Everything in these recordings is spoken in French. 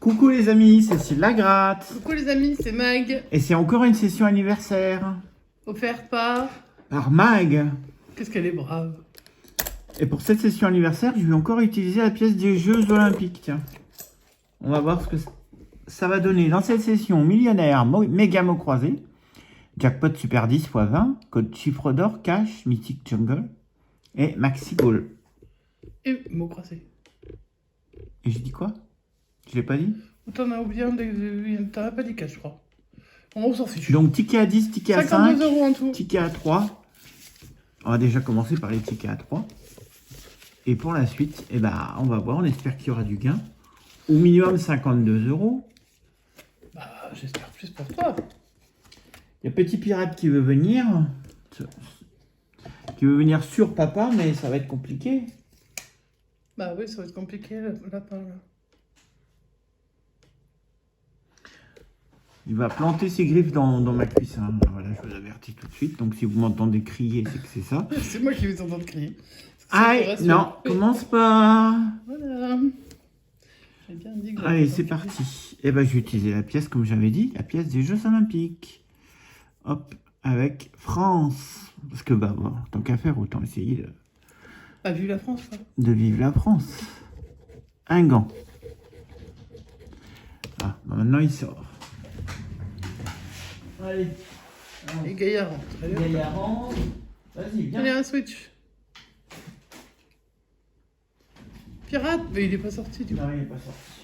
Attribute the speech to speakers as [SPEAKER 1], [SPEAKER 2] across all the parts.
[SPEAKER 1] Coucou les amis, c'est Cécile Lagratte.
[SPEAKER 2] Coucou les amis, c'est Mag.
[SPEAKER 1] Et c'est encore une session anniversaire.
[SPEAKER 2] Offert par...
[SPEAKER 1] Par Mag.
[SPEAKER 2] Qu'est-ce qu'elle est brave.
[SPEAKER 1] Et pour cette session anniversaire, je vais encore utiliser la pièce des Jeux Olympiques. Tiens. On va voir ce que ça va donner. Dans cette session, millionnaire, méga mot croisé, jackpot super 10 x 20, code chiffre d'or, cash, mythique jungle et maxi goal.
[SPEAKER 2] Et mot croisé.
[SPEAKER 1] Et j'ai dit quoi? Je l'ai pas dit?
[SPEAKER 2] T'en as oublié un, t'en as pas dit 4 je crois. On s'en fiche.
[SPEAKER 1] Donc ticket à 10, ticket à 5,
[SPEAKER 2] 52 € en tout.
[SPEAKER 1] ticket à 3. On va déjà commencer par les tickets à 3. Et pour la suite, eh ben, on va voir, on espère qu'il y aura du gain. Au minimum 52 €.
[SPEAKER 2] Bah, j'espère plus pour toi.
[SPEAKER 1] Il y a Petit Pirate qui veut venir. Qui veut venir sur papa, mais ça va être compliqué.
[SPEAKER 2] Bah oui, ça va être compliqué le lapin là.
[SPEAKER 1] Il va planter ses griffes dans ma cuisse. Hein. Voilà, je vous avertis tout de suite. Donc si vous m'entendez crier, c'est que c'est ça.
[SPEAKER 2] C'est moi qui vous entends crier.
[SPEAKER 1] Aïe, non, commence pas.
[SPEAKER 2] Voilà. J'ai bien dit que
[SPEAKER 1] Allez, c'est parti. Et ben, je vais utiliser la pièce, comme j'avais dit, la pièce des Jeux Olympiques. Hop, avec France. Parce que, bah, bon, tant qu'à faire, autant essayer
[SPEAKER 2] Ah, vu la France, quoi.
[SPEAKER 1] de vivre la France. Un gant. Ah, bah, maintenant, il sort. Allez.
[SPEAKER 2] Et Gaillard rentre. Allez, hop.
[SPEAKER 1] Gaillard rentre. Vas-y, viens.
[SPEAKER 2] Allez, un switch. Pirate, mais il est pas sorti du coup.
[SPEAKER 1] Non, il n'est pas sorti.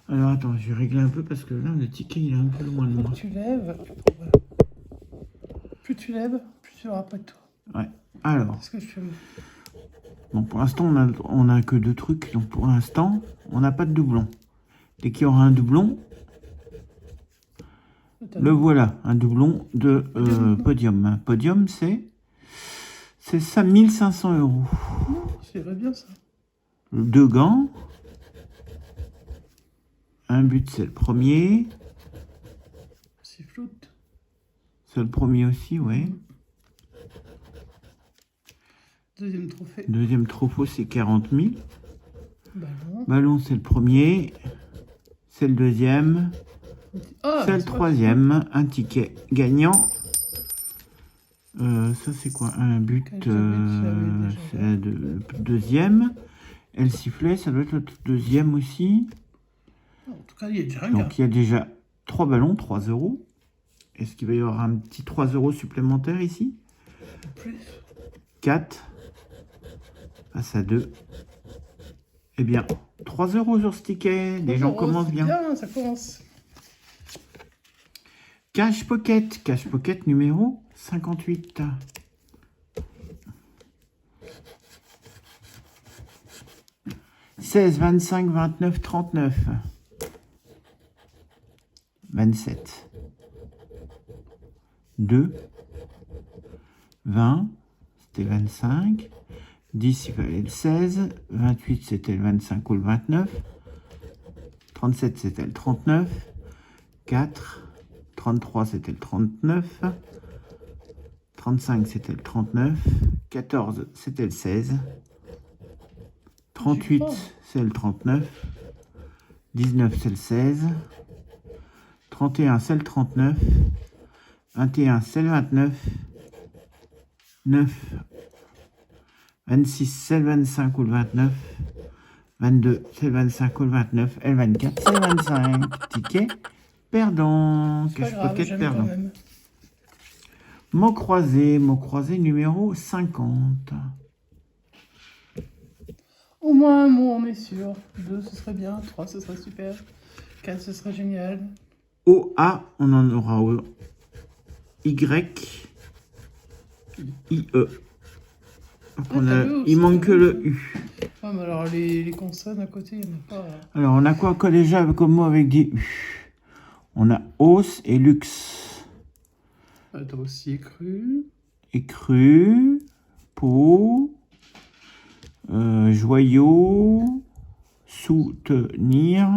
[SPEAKER 1] Alors, attends, je vais régler un peu parce que là, le ticket, il est un peu loin de moi.
[SPEAKER 2] Plus tu lèves, voilà. Plus tu lèves, plus tu auras pas de toi.
[SPEAKER 1] Ouais. Alors,
[SPEAKER 2] Qu'est-ce que je fais moi?
[SPEAKER 1] bon, pour l'instant, on a que 2 trucs. Donc, pour l'instant, on n'a pas de doublon. Dès qu'il y aura un doublon, le voilà, un doublon de podium. Podium, c'est 1500 €.
[SPEAKER 2] C'est vrai bien ça.
[SPEAKER 1] 2 gants. Un but, c'est le premier.
[SPEAKER 2] C'est floute.
[SPEAKER 1] C'est le premier aussi, ouais.
[SPEAKER 2] Deuxième trophée.
[SPEAKER 1] Deuxième trophée, c'est 40 000.
[SPEAKER 2] Ballon.
[SPEAKER 1] Ballon, c'est le premier. C'est le deuxième.
[SPEAKER 2] Ah,
[SPEAKER 1] C'est le troisième. Un ticket gagnant. Ça, c'est quoi? Un but. C'est le deuxième. Et le sifflet, ça doit être le deuxième aussi.
[SPEAKER 2] En tout cas, il y a déjà un gars.
[SPEAKER 1] Donc, il y a déjà 3 ballons, 3 €. Est-ce qu'il va y avoir un petit 3 € supplémentaire ici?
[SPEAKER 2] Plus.
[SPEAKER 1] 4. Passe à 2. Eh bien, 3 € sur ce ticket. Les gens commencent bien.
[SPEAKER 2] Bien, ça commence.
[SPEAKER 1] Cash Pocket numéro 58. « 16, 25, 29, 39. 27. 2. 20. C'était 25. 10, il fallait le 16. 28, c'était le 25 ou le 29. 37, c'était le 39. 4. 33, c'était le 39. 35, c'était le 39. 14, c'était le 16. 38, c'est le 39. 19, c'est le 16. 31, c'est le 39. 21, c'est le 29. 9. 26, c'est le 25 ou le 29. 22, c'est le 25 ou le 29. Et le 24, c'est le 25. Ticket perdant. Cash Pocket perdant. Mot croisé numéro 50.
[SPEAKER 2] Au moins un mot, on est sûr. 2, ce serait bien. 3, ce serait super. 4, ce serait génial.
[SPEAKER 1] OA, on en aura au Y, IE. Il manque que le U.
[SPEAKER 2] Ah, mais alors les consonnes à côté, il n'y en a pas.
[SPEAKER 1] Alors, on a quoi déjà comme mot avec des U? On a os et luxe.
[SPEAKER 2] T'as aussi écru.
[SPEAKER 1] Écru, peau, joyau, soutenir,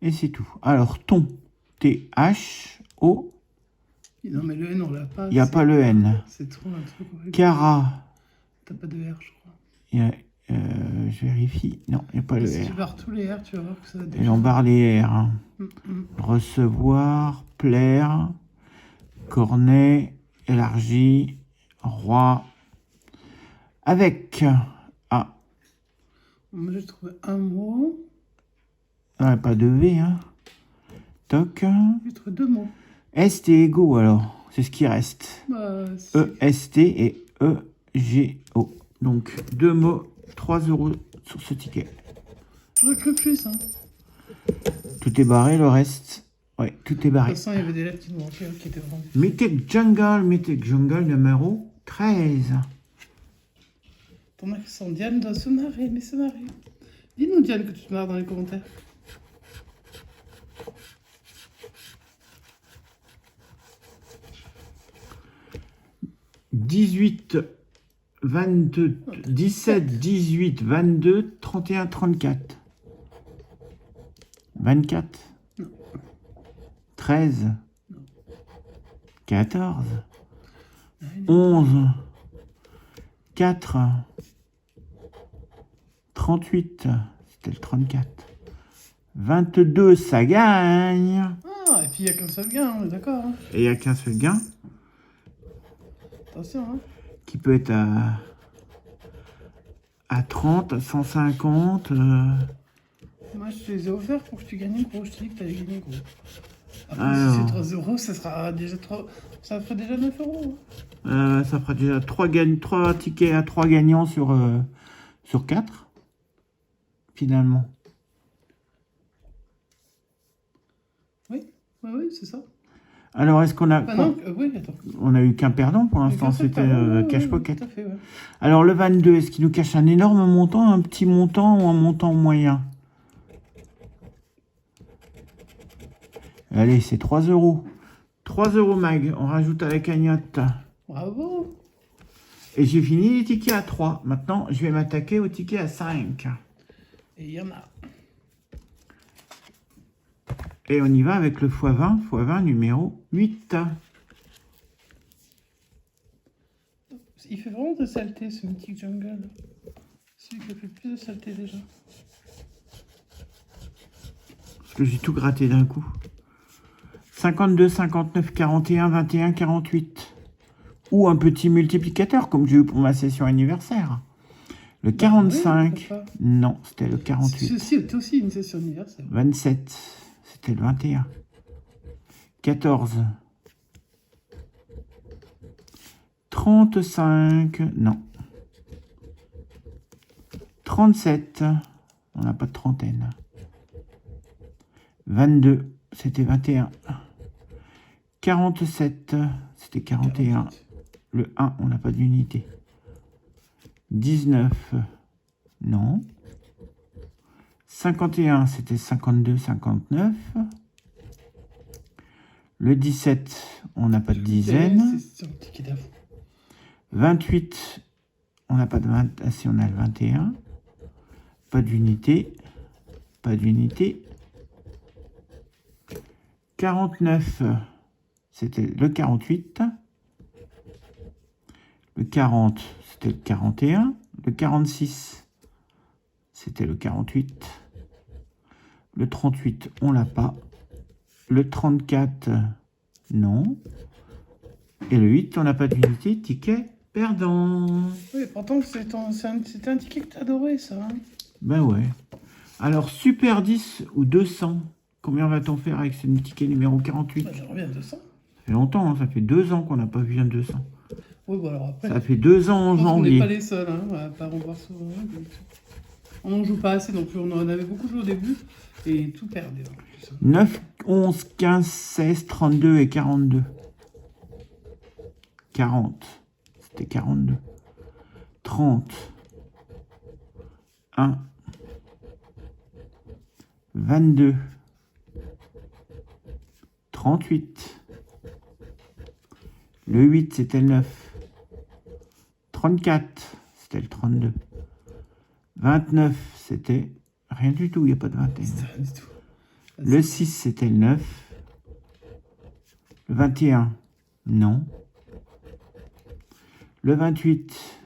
[SPEAKER 1] et c'est tout. Alors, ton, T-H-O.
[SPEAKER 2] Non, mais le N, on l'a pas.
[SPEAKER 1] Il n'y a pas le N.
[SPEAKER 2] C'est trop un truc.
[SPEAKER 1] Cara.
[SPEAKER 2] T'as pas de R, je crois.
[SPEAKER 1] Il y a Je vérifie. Non, il n'y a pas le
[SPEAKER 2] Si tu
[SPEAKER 1] R.
[SPEAKER 2] barres tous les R, tu vas voir que ça va
[SPEAKER 1] Et
[SPEAKER 2] déjà.
[SPEAKER 1] on barre les R. Hein.
[SPEAKER 2] Mm.
[SPEAKER 1] Recevoir, plaire, cornet, élargi, roi, avec. Ah,
[SPEAKER 2] Moi, j'ai trouvé un mot.
[SPEAKER 1] pas de V. Hein. Toc.
[SPEAKER 2] J'ai trouvé deux mots.
[SPEAKER 1] ST égaux alors. C'est ce qui reste.
[SPEAKER 2] Bah,
[SPEAKER 1] EST et EGO. Donc, deux mots, 3 € sur ce ticket.
[SPEAKER 2] j'aurais cru plus. Hein.
[SPEAKER 1] Tout est barré, le reste. Ouais, tout est
[SPEAKER 2] De
[SPEAKER 1] barré.
[SPEAKER 2] toute façon, il y avait des lettres qui nous manquaient, qui étaient vraiment.
[SPEAKER 1] Mythic Jungle numéro 13.
[SPEAKER 2] Ton accent, Diane doit se marrer, mais se marrer. Dis-nous, Diane, que tu te marres dans les commentaires.
[SPEAKER 1] Dix-huit, 22, 17, 18, 22, 31, 34. 24.
[SPEAKER 2] Non.
[SPEAKER 1] 13.
[SPEAKER 2] Non.
[SPEAKER 1] 14.
[SPEAKER 2] Ah,
[SPEAKER 1] 11. 4. 38. C'était le 34. 22, ça gagne.
[SPEAKER 2] Ah, et puis il n'y a qu'un seul gain, on est d'accord. Hein.
[SPEAKER 1] Et il n'y a qu'un seul gain.
[SPEAKER 2] Attention, hein.
[SPEAKER 1] Qui peut être à 30, à 150.
[SPEAKER 2] Moi, je te les ai offerts pour que tu gagnes gros. Je te dis que tu allais gagner gros. Après,
[SPEAKER 1] Alors.
[SPEAKER 2] si c'est 3 euros, ça sera déjà 3... Ça ferait déjà 9 euros. Hein.
[SPEAKER 1] Ça fera déjà 3 tickets à 3 gagnants sur 4. Finalement.
[SPEAKER 2] Oui, c'est ça.
[SPEAKER 1] Alors, est-ce qu'on a...
[SPEAKER 2] Ah non, oui, attends.
[SPEAKER 1] On a eu qu'un perdant pour l'instant,
[SPEAKER 2] Qu'un seul
[SPEAKER 1] c'était
[SPEAKER 2] perdant,
[SPEAKER 1] Cash
[SPEAKER 2] oui,
[SPEAKER 1] Pocket.
[SPEAKER 2] tout à fait, ouais.
[SPEAKER 1] Alors, le 22, est-ce qu'il nous cache un énorme montant, un petit montant ou un montant moyen? Allez, c'est 3 €. 3 € mag, on rajoute à la cagnotte.
[SPEAKER 2] Bravo.
[SPEAKER 1] Et j'ai fini les tickets à 3. Maintenant, je vais m'attaquer aux tickets à 5.
[SPEAKER 2] Et il y en a.
[SPEAKER 1] Et on y va avec le x20, x20 numéro 8.
[SPEAKER 2] Il fait vraiment de saleté, ce Mythic Jungle. Celui qui a fait le plus de saleté déjà.
[SPEAKER 1] Parce que j'ai tout gratté d'un coup. 52, 59, 41, 21, 48. Ou un petit multiplicateur, comme j'ai eu pour ma session anniversaire. Le 45.
[SPEAKER 2] Oui,
[SPEAKER 1] non, c'était le 48.
[SPEAKER 2] Ceci était aussi une session anniversaire.
[SPEAKER 1] 27. C'était le 21. 14. 35. Non. 37. On n'a pas de trentaine. 22. C'était 21. 47. C'était 41.
[SPEAKER 2] 48.
[SPEAKER 1] Le 1, on n'a pas d'unité. 19. Non. 51, c'était 52, 59. Le 17, on n'a pas de dizaine.
[SPEAKER 2] C'est un ticket d'avant.
[SPEAKER 1] 28, on n'a pas de 20. Ah si, on a le 21. Pas d'unité. Pas d'unité. 49, c'était le 48. Le 40, c'était le 41. Le 46, c'était le 48. Le 38, on l'a pas. Le 34, non. Et le 8, on n'a pas d'unité. Ticket perdant.
[SPEAKER 2] Oui, pourtant, c'était un ticket que t'adorais, ça. Hein.
[SPEAKER 1] Ben ouais. Alors, Super 10 ou 200, combien va-t-on faire avec ce ticket numéro 48?
[SPEAKER 2] Bah, j'aimerais bien 200.
[SPEAKER 1] Ça fait longtemps, hein, ça fait 2 ans qu'on n'a pas vu un 200.
[SPEAKER 2] Oui, bon, alors après.
[SPEAKER 1] Ça fait 2 ans en
[SPEAKER 2] Je pense qu'on n'est
[SPEAKER 1] janvier.
[SPEAKER 2] pas les seuls, hein, à pas revoir souvent. Donc... On n'en joue pas assez non plus. On en avait beaucoup joué au début et tout perdu.
[SPEAKER 1] 9, 11, 15, 16, 32 et 42. 40. C'était 42. 30. 1. 22. 38. Le 8, c'était le 9. 34, c'était le 32. 29, c'était rien du tout, il n'y a pas de vingtaine.
[SPEAKER 2] Rien du tout.
[SPEAKER 1] Le 6, c'était le 9. Le 21, non. Le 28,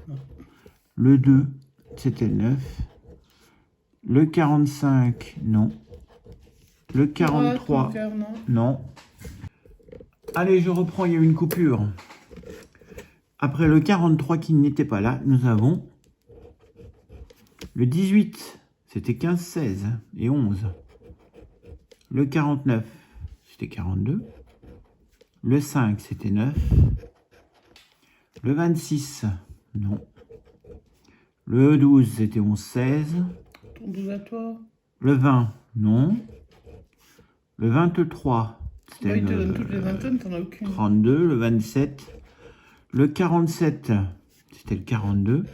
[SPEAKER 2] non.
[SPEAKER 1] Le 2, c'était le 9. Le 45, non. Le 43,
[SPEAKER 2] Poker, non.
[SPEAKER 1] non. Allez, je reprends, il y a eu une coupure. Après le 43 qui n'était pas là, nous avons le 18, c'était 15, 16 et 11. Le 49, c'était 42. Le 5, c'était 9. Le 26, non. Le 12, c'était 11, 16.
[SPEAKER 2] Ton 12 à toi.
[SPEAKER 1] Le 20, non. Le 23, c'était
[SPEAKER 2] Moi, il te donne toutes les vingtaines, t'en as aucune.
[SPEAKER 1] 32. Le 27, le 47, c'était le 42.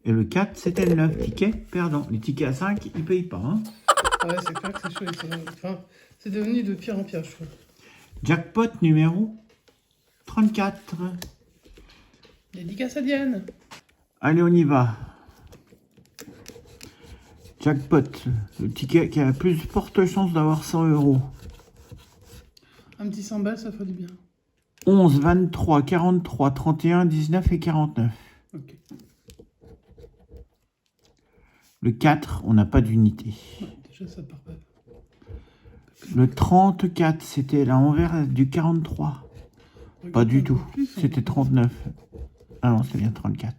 [SPEAKER 1] Et le 4, c'était le 9. Ticket perdant. Les tickets à 5, ils ne payent pas. Hein.
[SPEAKER 2] Ouais, c'est clair que c'est chaud. Enfin, c'est devenu de pire en pire, je trouve.
[SPEAKER 1] Jackpot numéro 34.
[SPEAKER 2] Dédicace à Diane.
[SPEAKER 1] Allez, on y va. Jackpot, le ticket qui a la plus forte chance d'avoir 100 €.
[SPEAKER 2] Un petit 100 balles, ça fait du bien.
[SPEAKER 1] 11, 23, 43, 31, 19 et 49.
[SPEAKER 2] Ok.
[SPEAKER 1] Le 4, on n'a pas d'unité.
[SPEAKER 2] Ouais, déjà, ça part pas.
[SPEAKER 1] Le 34, c'était l'envers du 43. Pas du tout. C'était 39. Ah non, c'est bien 34.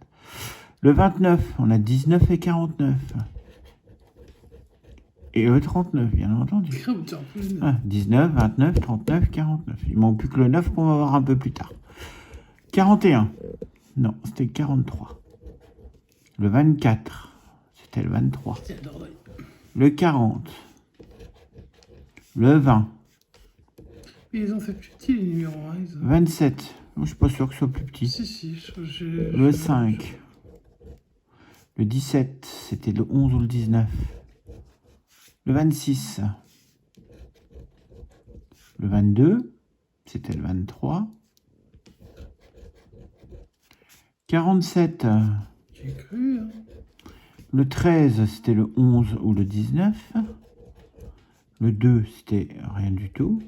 [SPEAKER 1] Le 29, on a 19 et 49. Et le 39, bien entendu. Ah, 19, 29, 39, 49. Il manque plus que le 9 qu'on va voir un peu plus tard. 41. Non, c'était 43. Le 24. C'était le 23. Le 40. Le 20.
[SPEAKER 2] Ils ont fait plus petit les numéros. Hein,
[SPEAKER 1] 27. Je ne suis pas sûr que ce soit plus petit.
[SPEAKER 2] Si.
[SPEAKER 1] Le 5. Le 17. C'était le 11 ou le 19. Le 26. Le 22. C'était le 23. 47.
[SPEAKER 2] J'ai cru. Hein.
[SPEAKER 1] Le 13, c'était le 11 ou le 19. Le 2, c'était rien du tout.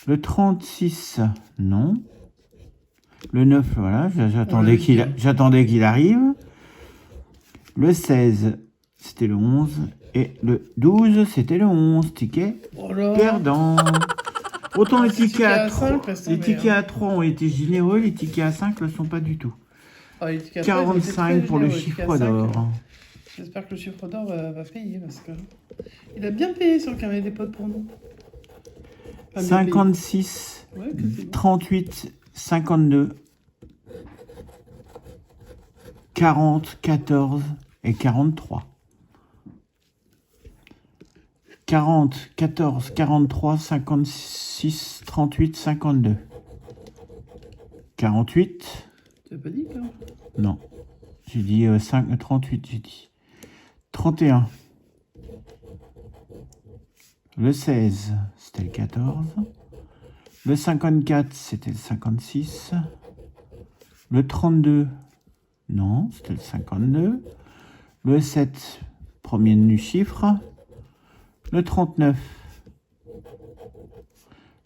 [SPEAKER 1] Le 36, non. Le 9, voilà, j'attendais qu'il arrive. Le 16, c'était le 11. Et le 12, c'était le 11. Ticket perdant. Autant les tickets à 3 ont été généreux, les tickets à 5 ne le sont pas du tout. 45 pour le chiffre d'or.
[SPEAKER 2] J'espère que le chiffre d'or va payer parce que il a bien payé sur le carnet des potes pour nous.
[SPEAKER 1] 56, 38, 52, 40, 14 et 43. 40, 14, 43, 56, 38, 52. 48.
[SPEAKER 2] Tu n'as pas dit quoi?
[SPEAKER 1] Non. J'ai dit 38, j'ai dit. 31. Le 16, c'était le 14. Le 54, c'était le 56. Le 32, non, c'était le 52. Le 7, premier du chiffre. Le 39.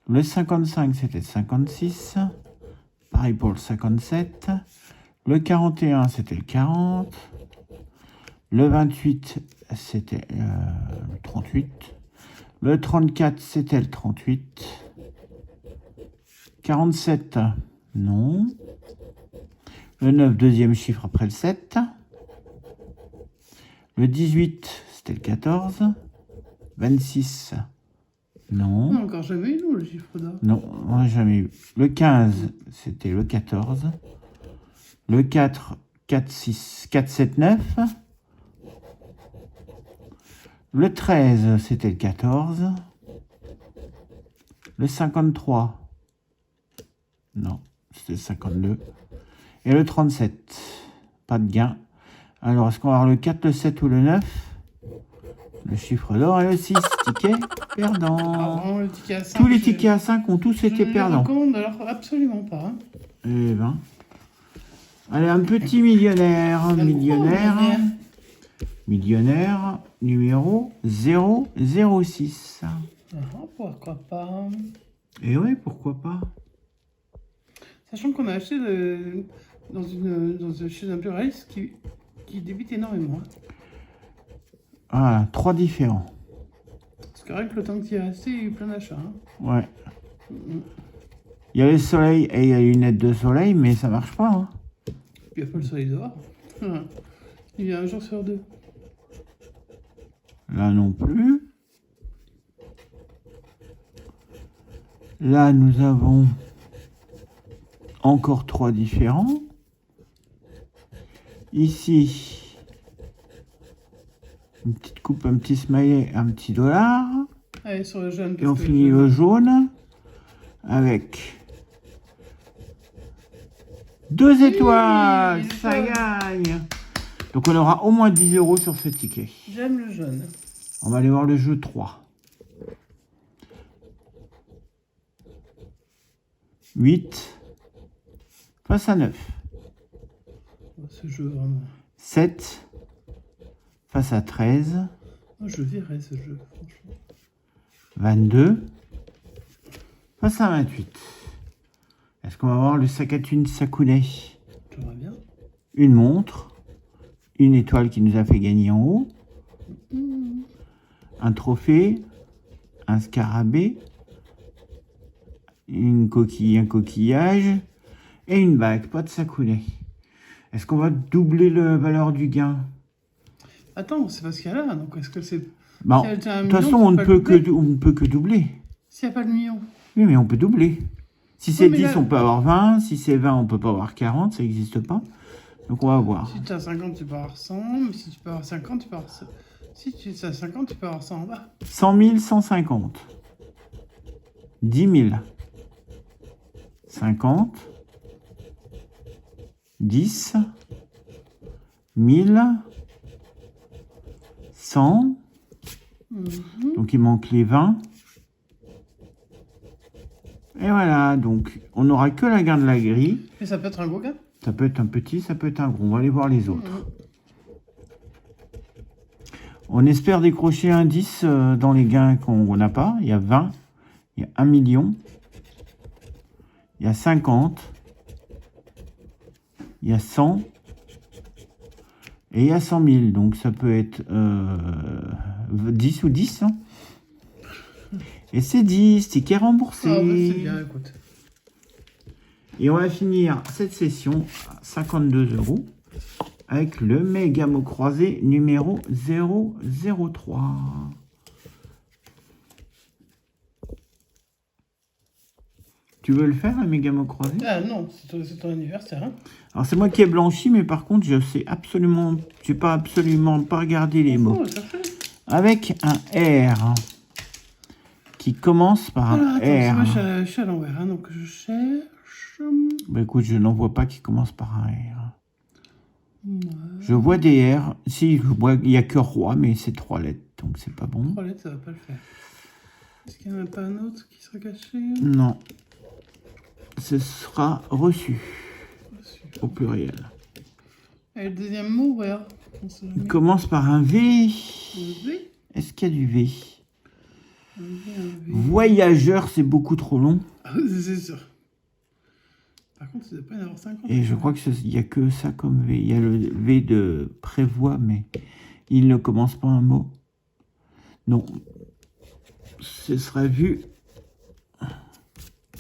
[SPEAKER 1] Le 55, c'était le 56. Pareil pour le 57. Le 41, c'était le 40. Le 28, c'était le 38. Le 34, c'était le 38. 47, non. Le 9, deuxième chiffre après le 7. Le 18, c'était le 14. 26, non.
[SPEAKER 2] On n'a encore jamais eu, nous, le chiffre d'or.
[SPEAKER 1] Non, on n'a jamais eu. Le 15, c'était le 14. Le 4, 4, 6, 4, 7, 9. Le 13, c'était le 14. Le 53. Non, c'était le 52. Et le 37. Pas de gain. Alors, est-ce qu'on va avoir le 4, le 7 ou le 9? Le chiffre d'or et le 6. Ticket perdant.
[SPEAKER 2] Ah, le ticket à 5,
[SPEAKER 1] tous les tickets à 5 ont tous été perdants.
[SPEAKER 2] Alors, absolument pas. Hein.
[SPEAKER 1] Eh ben. Allez, un petit millionnaire. Millionnaire numéro 006.
[SPEAKER 2] Pourquoi pas?
[SPEAKER 1] Eh oui, pourquoi pas?
[SPEAKER 2] Sachant qu'on a acheté chez un pluraliste qui débite énormément. Hein.
[SPEAKER 1] Voilà, 3 différents.
[SPEAKER 2] Parce que rien que le temps que tu y es resté, il y a eu plein d'achats. Hein.
[SPEAKER 1] Ouais. Il y a le soleil et il y a les lunettes de soleil, mais ça marche pas. Hein.
[SPEAKER 2] Il n'y a pas le soleil dehors. Il y a un jour sur 2.
[SPEAKER 1] Là non plus. Là, nous avons encore 3 différents. Ici, une petite coupe, un petit smiley, un petit dollar.
[SPEAKER 2] Allez, sur le jaune.
[SPEAKER 1] Et on finit le jaune avec 2 étoiles. Ça gagne. Donc on aura au moins 10 € sur ce ticket.
[SPEAKER 2] J'aime le jaune.
[SPEAKER 1] On va aller voir le jeu 3. 8 face à 9.
[SPEAKER 2] Ce jeu, vraiment.
[SPEAKER 1] 7 face à 13.
[SPEAKER 2] Oh, je verrai ce jeu, franchement.
[SPEAKER 1] 22 face à 28. Est-ce qu'on va voir le sac à thune Sakune?
[SPEAKER 2] J'aimerais bien.
[SPEAKER 1] Une montre. Une étoile qui nous a fait gagner en haut. Un trophée. Un scarabée. Un coquillage. Et une bague. Pas de Sakune. Est-ce qu'on va doubler la valeur du gain?
[SPEAKER 2] Attends, c'est parce qu'il y a là, donc est-ce que c'est...
[SPEAKER 1] Bon, de toute façon, on ne peut que doubler.
[SPEAKER 2] S'il n'y a pas de million.
[SPEAKER 1] Oui, mais on peut doubler. Si c'est 10,
[SPEAKER 2] là...
[SPEAKER 1] on peut avoir 20. Si c'est 20, on peut pas avoir 40. Ça n'existe pas. Donc, on va voir.
[SPEAKER 2] Si tu as 50, tu peux avoir 100. Mais si tu peux avoir 50, tu peux avoir... Si tu as 50, tu peux avoir 100 en bas.
[SPEAKER 1] 100 000, 150. 10 000. 50. 10. 1000. 100. Donc, il manque les 20. Et voilà, donc, on n'aura que la gain de la grille.
[SPEAKER 2] Et ça peut être un gros gain.
[SPEAKER 1] Ça peut être un petit, ça peut être un gros. On va aller voir les autres. On espère décrocher un 10 dans les gains qu'on n'a pas. Il y a 20, il y a 1 million, il y a 50, il y a 100 et il y a 100 000. Donc ça peut être 10 ou 10. Hein. Et c'est 10, ticket remboursé.
[SPEAKER 2] Ah, bah, c'est bien, écoute.
[SPEAKER 1] Et on va finir cette session à 52 € avec le méga mot croisé numéro 003. Tu veux le faire, le méga mot croisé?
[SPEAKER 2] Ah non, c'est ton anniversaire. Hein.
[SPEAKER 1] Alors c'est moi qui ai blanchi, mais par contre, je sais absolument, j'ai pas absolument pas regardé les mots. Avec un R qui commence par un R.
[SPEAKER 2] Moi, je suis à l'envers, hein, donc je cherche.
[SPEAKER 1] Bah écoute, je n'en vois pas qui commence par un R.
[SPEAKER 2] Ouais.
[SPEAKER 1] Je vois des R. Si, je vois, il n'y a que roi, mais c'est 3 lettres, donc c'est pas bon.
[SPEAKER 2] 3 lettres, ça va pas le faire. Est-ce qu'il n'y en a pas un autre qui sera caché?
[SPEAKER 1] Non. Ce sera reçu. Au pluriel.
[SPEAKER 2] Et le deuxième mot, voilà.
[SPEAKER 1] Il commence par un V.
[SPEAKER 2] Un V?
[SPEAKER 1] Est-ce qu'il y a du V?
[SPEAKER 2] Un V, un V.
[SPEAKER 1] Voyageur, c'est beaucoup trop long.
[SPEAKER 2] Ah, c'est sûr. Par contre, il ne doit pas y en avoir 50.
[SPEAKER 1] Et je crois qu'il n'y a que ça comme V. Il y a le V de prévoit, mais il ne commence pas un mot. Non. Ce serait vu.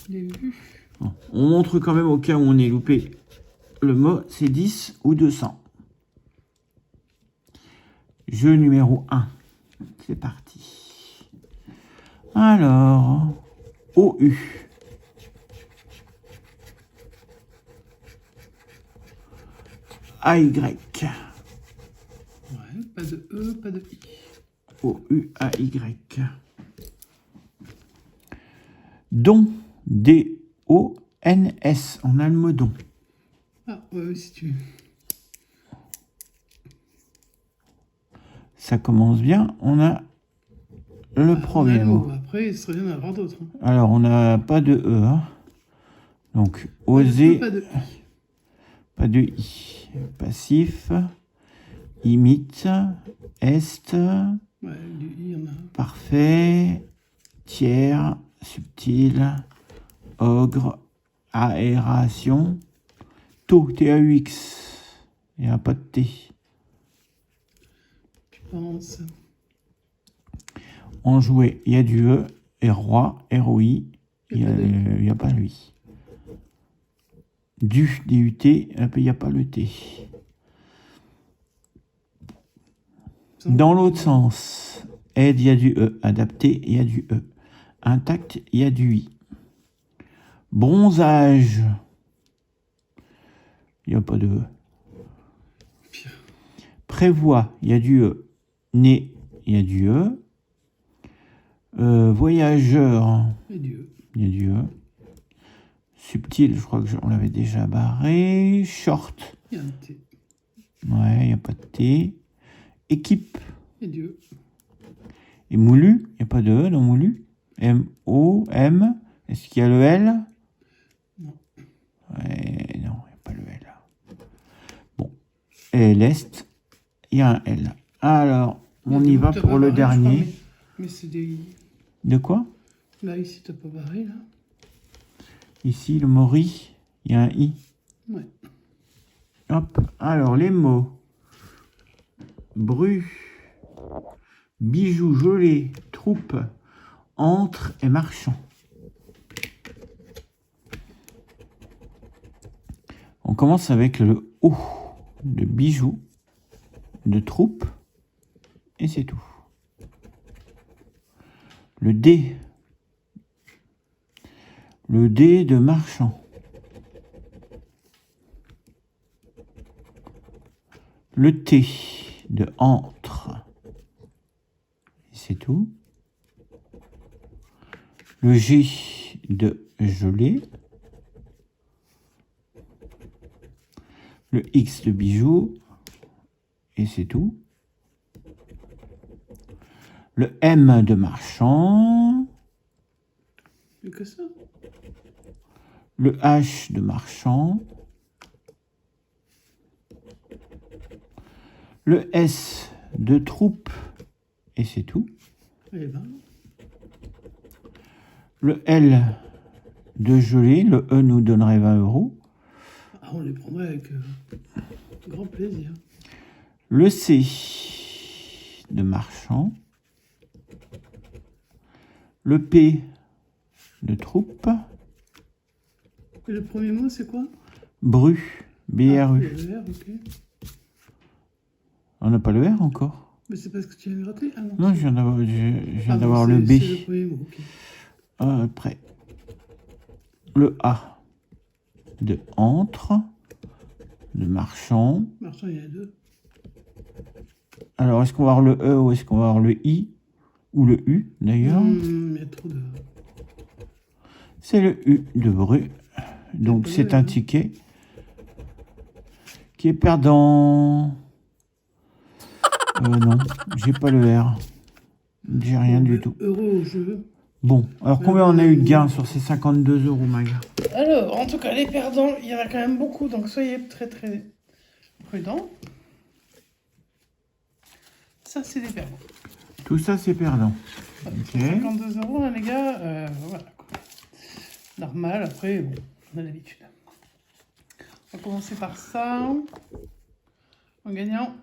[SPEAKER 2] Les vues.
[SPEAKER 1] Bon. On montre quand même au cas où on est loupé. Le mot, c'est 10 ou 200. Jeu numéro 1. C'est parti. Alors, OU. AY.
[SPEAKER 2] Ouais, pas de E, pas de I.
[SPEAKER 1] OUAY. Don. D-O-N-S. On a le mot don.
[SPEAKER 2] Ah, ouais, si tu veux.
[SPEAKER 1] Ça commence bien. On a le premier mot.
[SPEAKER 2] Après, il serait bien d'en avoir d'autres. Hein.
[SPEAKER 1] Alors, on n'a pas de E. Hein. Donc, oser.
[SPEAKER 2] Pas de I.
[SPEAKER 1] Pas de I. Passif. Imite. Est.
[SPEAKER 2] Ouais, du I, il y en a.
[SPEAKER 1] Parfait. Tiers. Subtil. Ogre. Aération. taux, T-A-U-X. Il n'y a pas de T.
[SPEAKER 2] Je pense.
[SPEAKER 1] En jouet, il y a du E. Et roi, R-O-I, il n'y a pas lui. Du, D-U-T, il n'y a pas le T. Dans l'autre sens, aide, il y a du E. Adapté, il y a du E. Intact, il y a du I. Bronzage, il n'y a pas de E. Prévoit, il y a du E. Né, il y a du E. Voyageur, il y a du E. Subtil, je crois que on l'avait déjà barré. Short,
[SPEAKER 2] Il y a un T.
[SPEAKER 1] Ouais, il n'y a pas de T. Équipe.
[SPEAKER 2] Il y a du E.
[SPEAKER 1] Et moulu, il n'y a pas de E dans moulu. M-O-M. Est-ce qu'il y a le L?
[SPEAKER 2] Non.
[SPEAKER 1] Ouais, non, il n'y a pas le L. Bon. Et l'Est, il y a un L. Alors, on y va pour le dernier.
[SPEAKER 2] Mais c'est des...
[SPEAKER 1] De quoi?
[SPEAKER 2] Là, ici, t'as pas barré, là.
[SPEAKER 1] Ici, le mot riz, il y a un I.
[SPEAKER 2] Ouais.
[SPEAKER 1] Hop. Alors, les mots. Bru. Bijoux, gelé, troupe, entre et marchand. On commence avec le O de bijoux, de troupe, et c'est tout. Le D. Le D de marchand. Le T de entre. Et c'est tout. Le G de gelé. Le X de bijoux. Et c'est tout. Le M de marchand.
[SPEAKER 2] Mais que ça.
[SPEAKER 1] Le H de marchand. Le S de troupe. Et c'est tout.
[SPEAKER 2] Eh ben.
[SPEAKER 1] Le L de gelé. Le E nous donnerait 20 €.
[SPEAKER 2] Ah, on les prendrait avec grand plaisir.
[SPEAKER 1] Le C de marchand. Le P de troupe.
[SPEAKER 2] Et le premier mot, c'est quoi?
[SPEAKER 1] Bru. B-R-U.
[SPEAKER 2] Ah, le R, ok.
[SPEAKER 1] On n'a pas le R encore.
[SPEAKER 2] Mais c'est parce que tu viens de gratter? Ah non.
[SPEAKER 1] Non, je viens d'avoir le B.
[SPEAKER 2] C'est le premier mot, ok.
[SPEAKER 1] Après. Le A de entre. De marchand.
[SPEAKER 2] Marchand, il y a deux.
[SPEAKER 1] Alors, est-ce qu'on va avoir le E ou est-ce qu'on va avoir le I? Ou le U, d'ailleurs?
[SPEAKER 2] Il y a trop de...
[SPEAKER 1] C'est le U de Bru. Donc, c'est un ticket qui est perdant. Non, j'ai pas le R. J'ai rien du tout.
[SPEAKER 2] Euro au jeu.
[SPEAKER 1] Bon, alors combien on a eu de gains sur ces 52 €, Maga?
[SPEAKER 2] Alors, en tout cas, les perdants, il y en a quand même beaucoup, donc soyez très très prudents. Ça, c'est des perdants.
[SPEAKER 1] Tout ça, c'est perdant.
[SPEAKER 2] Voilà,
[SPEAKER 1] Ok.
[SPEAKER 2] 52 €, hein, les gars, voilà. Quoi. Normal, après, bon, on a l'habitude. On va commencer par ça. En gagnant.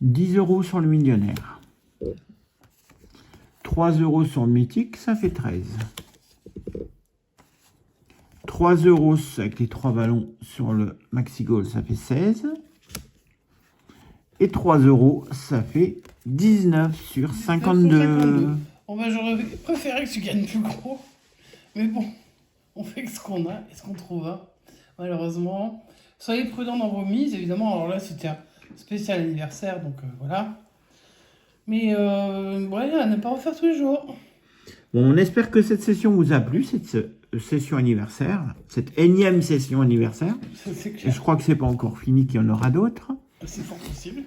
[SPEAKER 1] 10 € sur le millionnaire. 3 € sur le mythique, ça fait 13. 3 € avec les 3 ballons sur le maxi goal, ça fait 16. Et 3 €, ça fait 19 sur 52.
[SPEAKER 2] Bon, ben, j'aurais préféré que tu gagnes plus gros. Mais bon, on fait ce qu'on a et ce qu'on trouve. Hein. Malheureusement. Soyez prudents dans vos mises, évidemment. Alors là, c'était un spécial anniversaire, donc voilà. Mais voilà, à ne pas refaire tous les jours.
[SPEAKER 1] Bon, on espère que cette session vous a plu, cette session anniversaire, cette énième session anniversaire.
[SPEAKER 2] C'est clair.
[SPEAKER 1] Et je crois que c'est pas encore fini, qu'il y en aura d'autres.
[SPEAKER 2] C'est fort possible.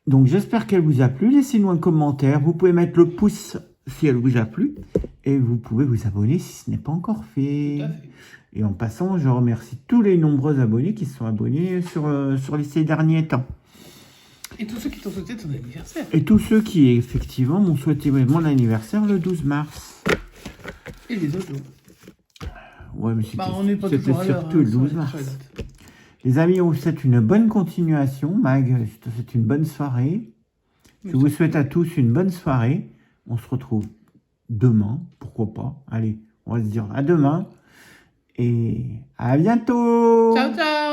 [SPEAKER 1] Donc j'espère qu'elle vous a plu. Laissez-nous un commentaire. Vous pouvez mettre le pouce si elle vous a plu. Et vous pouvez vous abonner si ce n'est pas encore fait.
[SPEAKER 2] Tout à fait.
[SPEAKER 1] Et en passant, je remercie tous les nombreux abonnés qui se sont abonnés sur ces derniers temps.
[SPEAKER 2] Et tous ceux qui t'ont souhaité ton anniversaire.
[SPEAKER 1] Et tous ceux qui, effectivement, m'ont souhaité mon anniversaire le 12 mars.
[SPEAKER 2] Et les autres jours.
[SPEAKER 1] Ouais, mais
[SPEAKER 2] On n'est pas
[SPEAKER 1] c'était
[SPEAKER 2] toujours à l'heure.
[SPEAKER 1] surtout le 12 mars. Les amis, on vous souhaite une bonne continuation. Mag, je te souhaite une bonne soirée. Je vous souhaite à tous une bonne soirée. On se retrouve demain, pourquoi pas. Allez, on va se dire à demain. Et à bientôt.
[SPEAKER 2] Ciao, ciao.